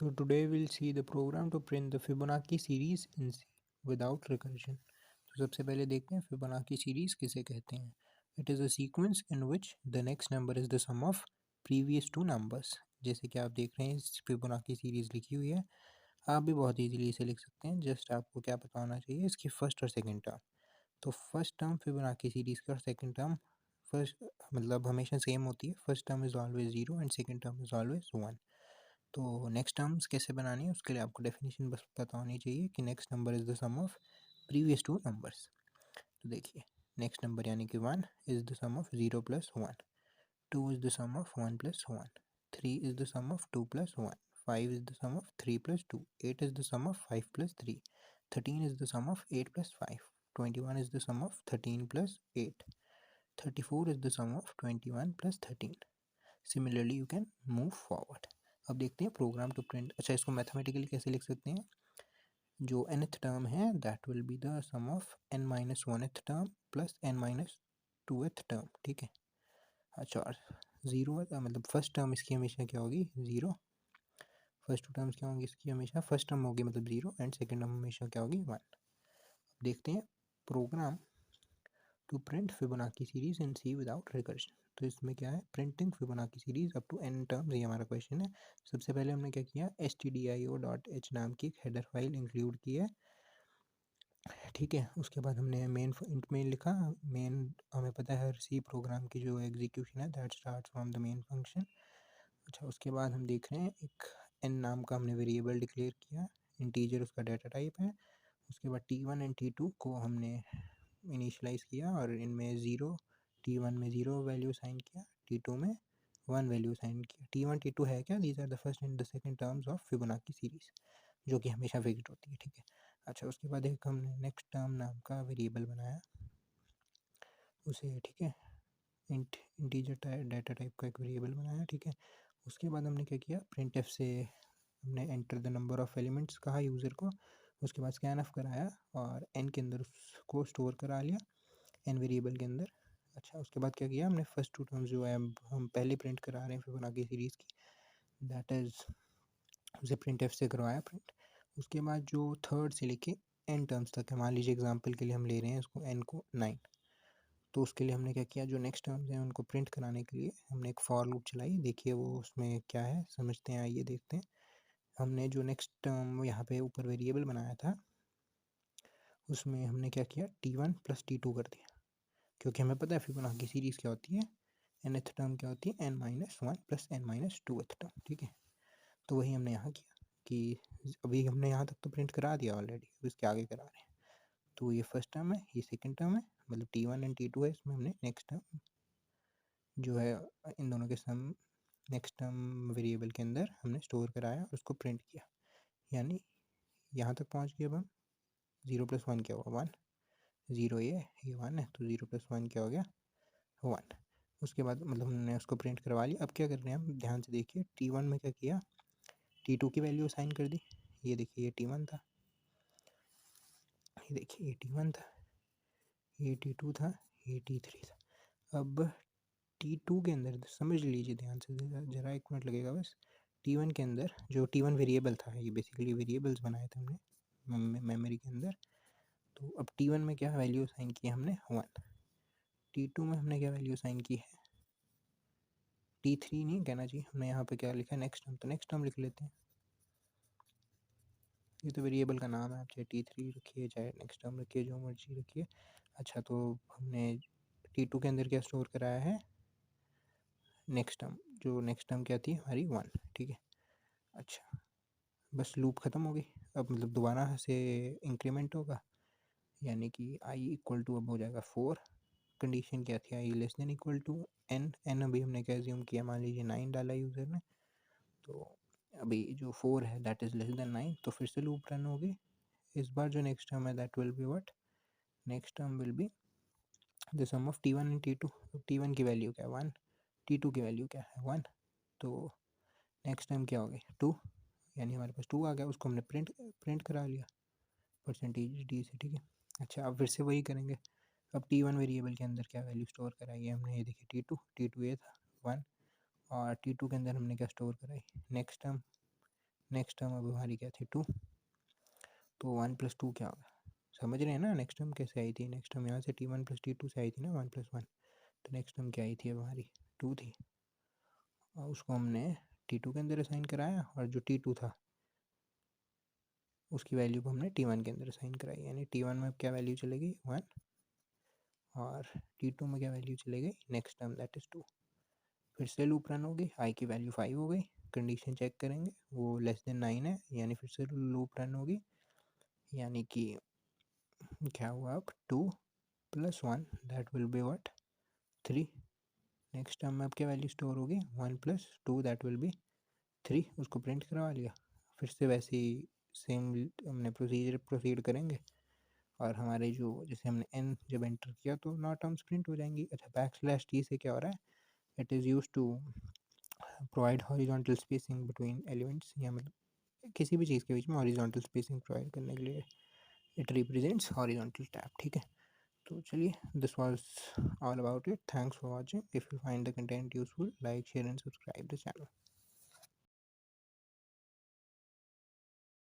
So today we'll see the program to print the Fibonacci series in C without recursion. तो सबसे पहले देखते हैं Fibonacci series किसे कहते हैं. It is a sequence in which the next number is the sum of previous two numbers. जैसे कि आप देख रहे हैं Fibonacci series लिखी हुई है. आप भी बहुत इजीली इसे लिख सकते हैं. जस्ट आपको क्या पता होना चाहिए इसकी फर्स्ट और सेकंड टर्म. तो फर्स्ट टर्म Fibonacci सीरीज का और सेकंड टर्म फर्स्ट मतलब हमेशा सेम होती है. First term is always 0 and second term is always 1. तो नेक्स्ट टर्म्स कैसे बनानी है उसके लिए आपको डेफिनेशन बस पता होनी चाहिए कि next number is the sum of previous two numbers. तो देखिए नेक्स्ट नंबर यानी कि 1 is the sum of 0 plus 1, 2 is the sum of 1 plus 1, 3 is the sum of 2 plus 1, 5 is the sum of 3 plus 2, 8 is the sum of 5 plus 3, 13 is the sum of 8 plus 5, 21 is the sum of 13 plus 8, 34 is the sum of 21 plus 13. Similarly you can move forward. अब देखते हैं program to print. अच्छा, इसको mathematically कैसे लिख सकते हैं. जो nth टर्म है that will be the sum of n minus 1th term plus n minus 2th term. ठीक है. अच्छा, और ज़ीरो मतलब फर्स्ट टर्म इसकी हमेशा क्या होगी 0. फर्स्ट टू टर्म्स क्या होंगी इसकी हमेशा फर्स्ट टर्म होगी मतलब 0 एंड सेकेंड टर्म हमेशा क्या होगी 1. अब देखते हैं program to print Fibonacci series in C without recursion. तो इसमें क्या है printing Fibonacci series up to n terms, ये हमारा क्वेश्चन है. सबसे पहले हमने क्या किया stdio.h नाम की एक हेडर फाइल इंक्लूड की है. ठीक है. उसके बाद हमने मेन लिखा. मेन हमें पता है हर सी प्रोग्राम की जो एग्जीक्यूशन है that starts from the main function. अच्छा, उसके बाद हम देख रहे हैं एक n नाम का हमने वेरिएबल डिक्लेयर किया. इंटीजर उसका डाटा टाइप है. उसके बाद t1 एंड t2 को हमने इनिशलाइज किया और इनमें ज़ीरो t1 में ज़ीरो वैल्यू साइन किया, t2 में 1 वैल्यू साइन किया. t1 t2 है क्या, these are the first and the second terms of Fibonacci series जो कि हमेशा फिक्स्ड होती है. ठीक है. अच्छा, उसके बाद एक हमने नेक्स्ट टर्म नाम का वेरिएबल बनाया उसे. ठीक है. इंटीजर डाटा टाइप का एक वेरिएबल बनाया. ठीक है. उसके बाद हमने क्या किया printf से हमने enter the number of elements कहा यूज़र को. उसके बाद स्कैन ऑफ कराया और n के अंदर उसको स्टोर करा लिया n वेरिएबल के अंदर. अच्छा, उसके बाद क्या किया हमने फर्स्ट टू टर्म्स जो है हम पहले प्रिंट करा रहे हैं फिबोनाची सीरीज़ की, दैट इज़ उसे printf से करवाया प्रिंट. उसके बाद जो थर्ड से लेके n टर्म्स तक है, मान लीजिए एग्जांपल के लिए हम ले रहे हैं इसको n को 9, तो उसके लिए हमने क्या किया जो नेक्स्ट टर्म्स हैं उनको प्रिंट कराने के लिए हमने एक फॉर लूप चलाई. देखिए वो उसमें क्या है समझते हैं, आइए देखते हैं. हमने जो नेक्स्ट टर्म यहाँ पे ऊपर वेरिएबल बनाया था उसमें हमने क्या किया t1 प्लस t2 कर दिया, क्योंकि हमें पता है फिबोनाची सीरीज़ क्या होती है, nth टर्म क्या होती है n minus 1 plus n minus 2th term. ठीक है. तो वही हमने यहाँ किया कि अभी हमने यहाँ तक तो प्रिंट करा दिया ऑलरेडी, अब इसके आगे करा रहे हैं. तो ये फर्स्ट टर्म है, ये सेकंड टर्म है, मतलब t1 एंड t2 है. इसमें हमने नेक्स्ट टर्म जो है इन दोनों के सम नेक्स्ट टर्म वेरिएबल के अंदर हमने स्टोर कराया और उसको प्रिंट किया. यानी यहाँ तक पहुँच गए. अब हम 0 प्लस 1 क्या हुआ 1, 0 ये 1 है, तो 0 प्लस 1 क्या हो गया 1. उसके बाद मतलब हमने उसको प्रिंट करवा लिया. अब क्या कर रहे हैं हम ध्यान से देखिए, t1 में क्या किया t2 की वैल्यू असाइन कर दी. ये देखिए ये t1 था, ये देखिए ये t1 था, ये t2 था, ये t3 था. अब t2 के अंदर समझ लीजिए ध्यान से, ज़रा 1 मिनट लगेगा बस. t1 के अंदर जो t1 वेरिएबल था, ये बेसिकली वेरिएबल्स बनाए थे हमने मेमोरी के अंदर. तो अब t1 में क्या वैल्यू असाइन की हमने 1, t2 में हमने क्या वैल्यू असाइन की है t3 नहीं कहना चाहिए, हमने यहाँ पे क्या लिखा है नेक्स्ट टर्म, तो नेक्स्ट टर्म लिख लेते हैं. ये तो वेरिएबल का नाम है, आप चाहे t3 रखिए चाहे नेक्स्ट टर्म रखिए, जो मर्जी रखिए. अच्छा, तो हमने t2 के अंदर क्या स्टोर कराया है नेक्स्ट टर्म, जो नेक्स्ट टर्म क्या थी हमारी 1. ठीक है. अच्छा, बस लूप ख़त्म हो गई. अब मतलब दोबारा से इंक्रीमेंट होगा, यानी कि i इक्वल टू अब हो जाएगा 4. कंडीशन क्या थी i less than equal to n. n अभी हमने क्या एज्यूम किया, मान लीजिए 9 डाला यूज़र ने, तो अभी जो 4 है दैट इज़ लेस देन 9, तो फिर से लूप रन होगी. इस बार जो नेक्स्ट टर्म है that will be what, next term will be the sum of t1 and t2. t1 की वैल्यू क्या है 1, t2 की वैल्यू क्या है 1, तो नेक्स्ट टर्म क्या हो गई 2, यानी हमारे पास 2 आ गया. उसको हमने प्रिंट करा लिया परसेंटेज d से. ठीक है. अच्छा, अब फिर से वही करेंगे. अब t1 वेरिएबल के अंदर क्या वैल्यू स्टोर कराई है हमने, ये देखिए t2 ये था 1, और t2 के अंदर हमने क्या स्टोर कराई नेक्स्ट टर्म नेक्स्ट टर्म अब हमारी क्या थी 2, तो 1 + 2 क्या होगा, समझ रहे हैं ना नेक्स्ट टर्म कैसे आई थी। नेक्स्ट टर्म यहाँ से T1 + T2 से आई थी ना 1 + 1, तो नेक्स्ट टर्म क्या आई थी अब हमारी 2 थी, और उसको हमने T2 के अंदर असाइन कराया, और जो T2 था उसकी वैल्यू को हमने T1 के अंदर असाइन कराई, यानी T1 में क्या वैल्यू चलेगी 1, और T2 में क्या वैल्यू चलेगी नेक्स्ट टर्म दैट इज़ 2। फिर से लूप रन होगी, आई की वैल्यू 5 हो गई, कंडीशन चेक करेंगे वो लेस देन 9 है, यानी फिर से लूप रन होगी, यानी कि क्या हुआ अब 2 + 1 that will be what 3। Next term में अब क्या वैल्यू स्टोर होगी 1 + 2 दैट विल बी 3, उसको प्रिंट करवा लिया। फिर से वैसे ही सेम हमने प्रोसीड करेंगे, और हमारे जो जैसे हमने n जब एंटर किया तो नॉ टर्म्स प्रिंट हो जाएंगी। अच्छा, \t से क्या हो रहा है, it is use to provide horizontal spacing between elements, या मतलब किसी भी चीज़ के बीच में हॉरिजॉन्टल स्पेसिंग प्रोवाइड करने के लिए इट रिप्रेजेंट्स हॉरिजॉन्टल टैब, ठीक है। तो चलिए, this was all about it, thanks for watching. If you find the content useful, like share and subscribe the channel.